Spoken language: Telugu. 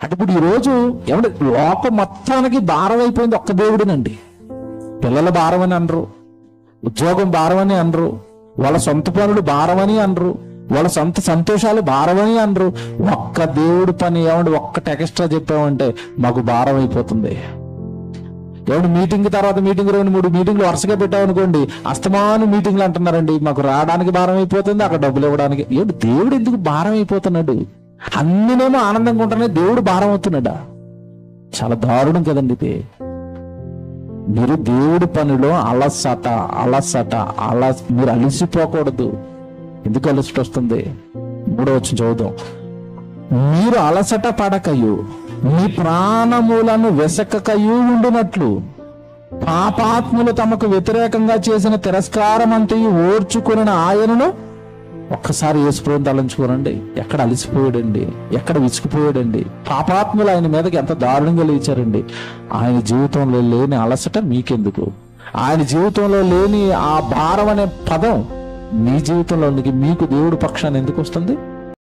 అంటే ఇప్పుడు ఈరోజు ఏమంటే లోకం మొత్తానికి భారం అయిపోయింది ఒక్క దేవుడినండి. పిల్లల భారం అని అనరు, ఉద్యోగం భారం అని అనరు, వాళ్ళ సొంత పనులు భారం అని అనరు, వాళ్ళ సొంత సంతోషాలు భారమని అనరు. ఒక్క దేవుడి పని ఏమంటే ఒక్కటి ఎక్స్ట్రా చెప్పామంటే మాకు భారం అయిపోతుంది. ఏమంటే మీటింగ్ తర్వాత మీటింగ్ 2-3 మీటింగ్లు వరుసగా పెట్టామనుకోండి, అస్తమాను మీటింగ్లు అంటున్నారండి, మాకు రావడానికి భారం అయిపోతుంది, అక్కడ డబ్బులు ఇవ్వడానికి. ఏమిటి దేవుడు ఎందుకు భారం అయిపోతున్నాడు? అన్నినేమో ఆనందంగా ఉంటున్నాయి, దేవుడు భారం అవుతున్నాడా? చాలా దారుణం కదండి ఇది. మీరు దేవుడి పనిలో అలసట మీరు అలసిపోకూడదు. ఎందుకు అలసట వస్తుంది? 3వ వచనం చదువుదాం. మీరు అలసట పడకయు మీ ప్రాణములను వెసకకయు ఉండునట్లు పాపాత్ములు తమకు వ్యతిరేకంగా చేసిన తిరస్కారం అంతయు ఓర్చుకుని ఆయనను ఒక్కసారి యేసుప్రభువుని తలంచుకోనండి. ఎక్కడ అలసిపోయాడండి, ఎక్కడ విసిగిపోయాడండి. పాపాత్ములు ఆయన మీదకి ఎంత దారుణంగా లేచారండి. ఆయన జీవితంలో లేని అలసట మీకెందుకు? ఆయన జీవితంలో లేని ఆ భారం అనే పదం మీ జీవితంలో మీకు దేవుడి పక్షాన్ని ఎందుకు వస్తుంది?